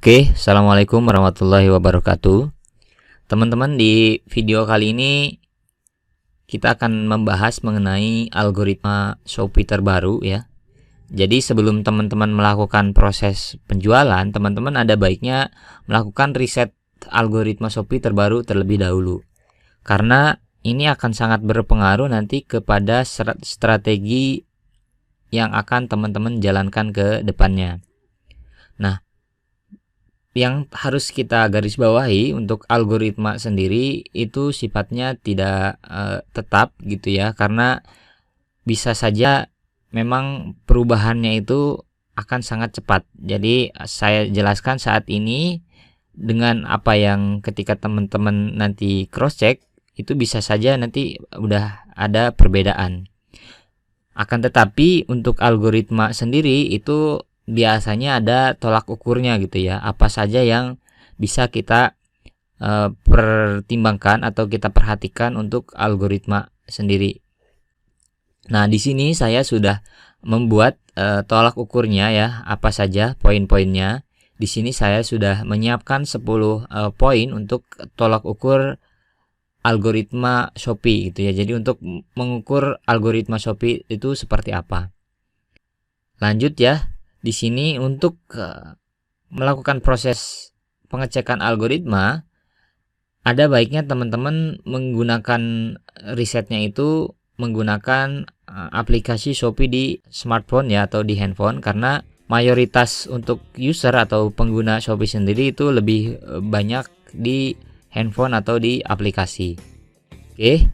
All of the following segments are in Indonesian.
Oke, assalamualaikum warahmatullahi wabarakatuh. Teman-teman, di video kali ini kita akan membahas mengenai algoritma Shopee terbaru ya. Jadi sebelum teman-teman melakukan proses penjualan, teman-teman ada baiknya melakukan riset algoritma Shopee terbaru terlebih dahulu. Karena ini akan sangat berpengaruh nanti kepada strategi yang akan teman-teman jalankan ke depannya. Nah, yang harus kita garis bawahi untuk algoritma sendiri itu sifatnya tidak tetap gitu ya, karena bisa saja memang perubahannya itu akan sangat cepat. Jadi saya jelaskan saat ini dengan apa yang ketika teman-teman nanti cross check itu bisa saja nanti udah ada perbedaan. Akan tetapi untuk algoritma sendiri itu biasanya ada tolak ukurnya gitu ya, apa saja yang bisa kita pertimbangkan atau kita perhatikan untuk algoritma sendiri. Nah, di sini saya sudah membuat tolak ukurnya ya, apa saja poin-poinnya. Di sini saya sudah menyiapkan 10 poin untuk tolak ukur algoritma Shopee gitu ya. Jadi untuk mengukur algoritma Shopee itu seperti apa. Lanjut ya. Di sini untuk melakukan proses pengecekan algoritma, ada baiknya teman-teman menggunakan risetnya itu menggunakan aplikasi Shopee di smartphone ya, atau di handphone, karena mayoritas untuk user atau pengguna Shopee sendiri itu lebih banyak di handphone atau di aplikasi. Oke,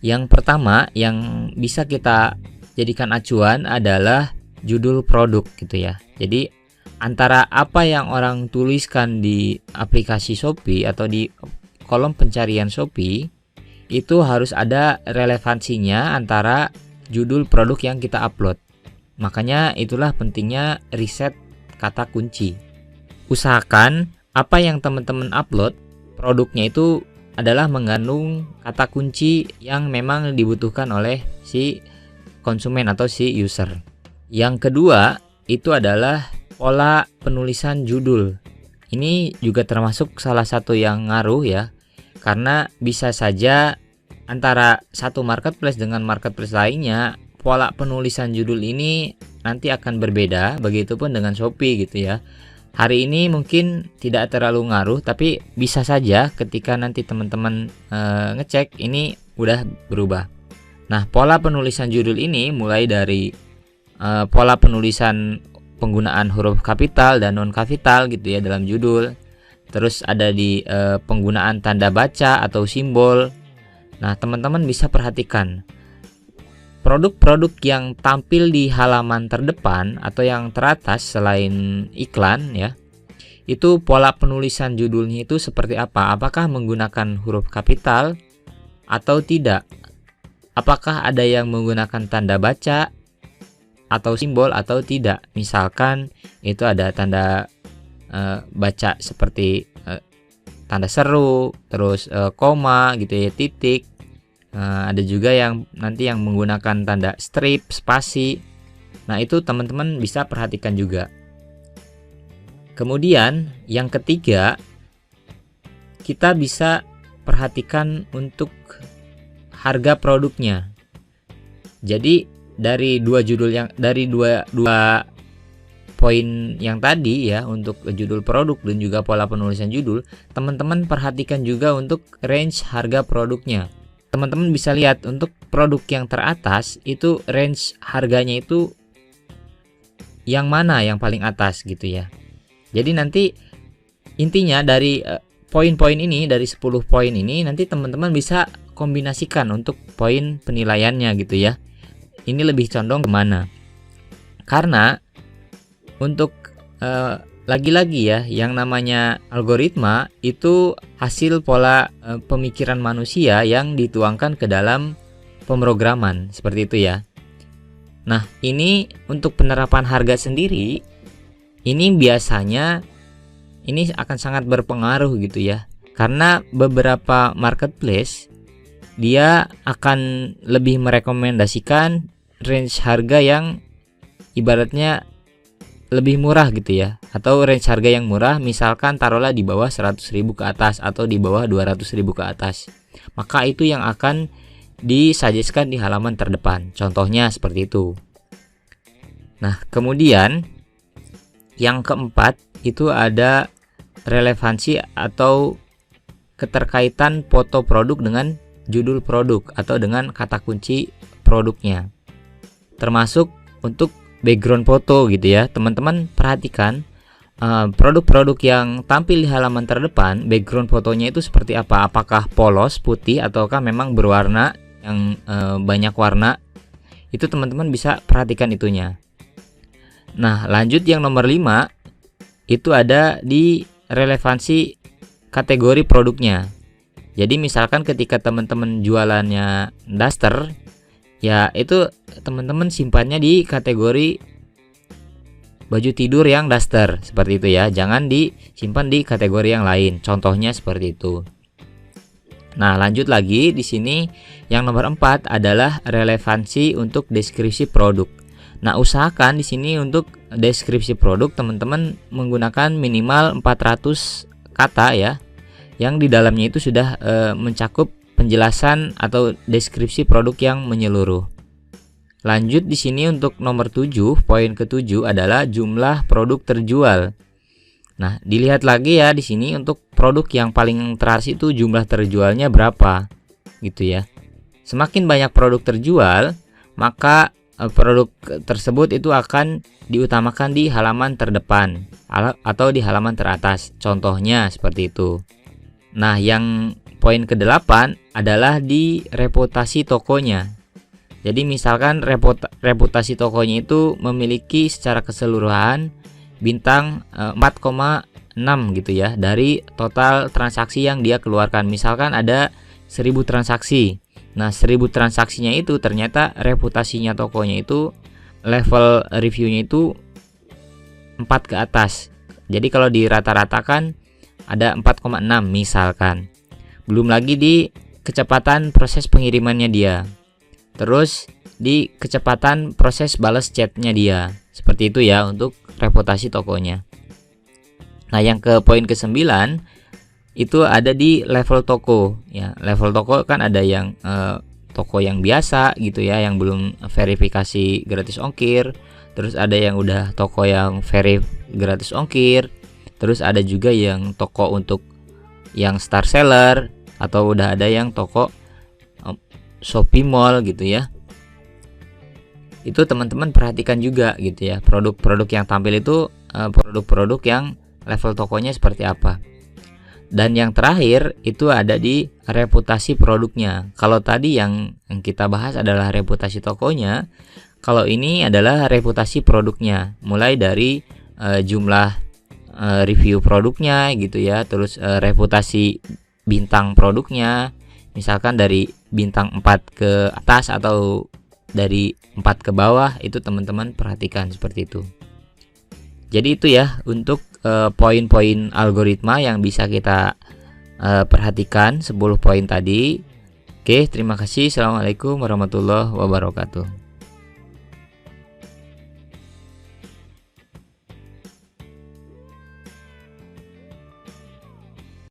yang pertama yang bisa kita jadikan acuan adalah judul produk gitu ya. Jadi antara apa yang orang tuliskan di aplikasi Shopee atau di kolom pencarian Shopee itu harus ada relevansinya antara judul produk yang kita upload. Makanya itulah pentingnya riset kata kunci. Usahakan apa yang teman-teman upload produknya itu adalah mengandung kata kunci yang memang dibutuhkan oleh si konsumen atau si user. Yang kedua itu adalah pola penulisan judul. Ini juga termasuk salah satu yang ngaruh ya, karena bisa saja antara satu marketplace dengan marketplace lainnya pola penulisan judul ini nanti akan berbeda. Begitupun dengan Shopee gitu ya. Hari ini mungkin tidak terlalu ngaruh, tapi bisa saja ketika nanti teman-teman ngecek ini udah berubah. Nah, pola penulisan judul ini mulai dari pola penulisan penggunaan huruf kapital dan non kapital gitu ya dalam judul. Terus ada di penggunaan tanda baca atau simbol. Nah, teman-teman bisa perhatikan produk-produk yang tampil di halaman terdepan atau yang teratas selain iklan ya. Itu pola penulisan judulnya itu seperti apa? Apakah menggunakan huruf kapital atau tidak? Apakah ada yang menggunakan tanda baca atau simbol atau tidak? Misalkan itu ada tanda baca seperti tanda seru, terus koma gitu ya, titik. Ada juga yang nanti yang menggunakan tanda strip, spasi. Nah, itu teman-teman bisa perhatikan juga. Kemudian yang ketiga, kita bisa perhatikan untuk harga produknya. Jadi dari dua poin yang tadi ya, untuk judul produk dan juga pola penulisan judul, teman-teman perhatikan juga untuk range harga produknya. Teman-teman bisa lihat untuk produk yang teratas itu range harganya itu yang mana yang paling atas gitu ya. Jadi nanti intinya dari poin-poin ini, dari 10 poin ini nanti teman-teman bisa kombinasikan untuk poin penilaiannya gitu ya. Ini lebih condong kemana? Karena untuk lagi-lagi ya, yang namanya algoritma itu hasil pola pemikiran manusia yang dituangkan ke dalam pemrograman, seperti itu ya. Nah, ini untuk penerapan harga sendiri, ini biasanya ini akan sangat berpengaruh gitu ya. Karena beberapa marketplace dia akan lebih merekomendasikan range harga yang ibaratnya lebih murah gitu ya, atau range harga yang murah, misalkan taruhlah di bawah 100.000 ke atas atau di bawah 200.000 ke atas, maka itu yang akan disuggestkan di halaman terdepan. Contohnya seperti itu. Nah, kemudian yang keempat itu ada relevansi atau keterkaitan foto produk dengan judul produk atau dengan kata kunci produknya. Termasuk untuk background foto gitu ya. Teman-teman perhatikan produk-produk yang tampil di halaman terdepan, background fotonya itu seperti apa? Apakah polos, putih, ataukah memang berwarna yang banyak warna? Itu teman-teman bisa perhatikan itunya. Nah, lanjut yang nomor 5 itu ada di relevansi kategori produknya. Jadi misalkan ketika teman-teman jualannya daster, ya itu teman-teman simpannya di kategori baju tidur yang daster seperti itu ya. Jangan disimpan di kategori yang lain. Contohnya seperti itu. Nah, lanjut lagi di sini yang nomor 4 adalah relevansi untuk deskripsi produk. Nah, usahakan di sini untuk deskripsi produk teman-teman menggunakan minimal 400 kata ya. Yang di dalamnya itu sudah mencakup penjelasan atau deskripsi produk yang menyeluruh. Lanjut di sini untuk nomor 7, poin ke-7 adalah jumlah produk terjual. Nah, dilihat lagi ya di sini untuk produk yang paling teratas itu jumlah terjualnya berapa gitu ya. Semakin banyak produk terjual, maka produk tersebut itu akan diutamakan di halaman terdepan atau di halaman teratas. Contohnya seperti itu. Nah, yang poin ke-8 adalah di reputasi tokonya. Jadi misalkan reputasi tokonya itu memiliki secara keseluruhan bintang 4,6 gitu ya dari total transaksi yang dia keluarkan. Misalkan ada 1000 transaksi. Nah, 1000 transaksinya itu ternyata reputasinya tokonya itu level reviewnya itu 4 ke atas. Jadi kalau dirata-ratakan ada 4,6 misalkan. Belum lagi di kecepatan proses pengirimannya dia. Terus di kecepatan proses balas chatnya dia. Seperti itu ya untuk reputasi tokonya. Nah, yang ke poin ke-9 itu ada di level toko ya. Level toko kan ada yang toko yang biasa gitu ya, yang belum verifikasi gratis ongkir. Terus ada yang udah toko yang gratis ongkir. Terus ada juga yang toko untuk yang star seller, atau udah ada yang toko Shopee Mall gitu ya. Itu teman-teman perhatikan juga gitu ya. Produk-produk yang tampil itu produk-produk yang level tokonya seperti apa. Dan yang terakhir itu ada di reputasi produknya. Kalau tadi yang kita bahas adalah reputasi tokonya, kalau ini adalah reputasi produknya. Mulai dari jumlah review produknya gitu ya, terus reputasi bintang produknya, misalkan dari bintang 4 ke atas atau dari 4 ke bawah, itu teman-teman perhatikan seperti itu. Jadi itu ya untuk poin-poin algoritma yang bisa kita perhatikan, 10 poin tadi. Oke, terima kasih. Assalamualaikum warahmatullahi wabarakatuh.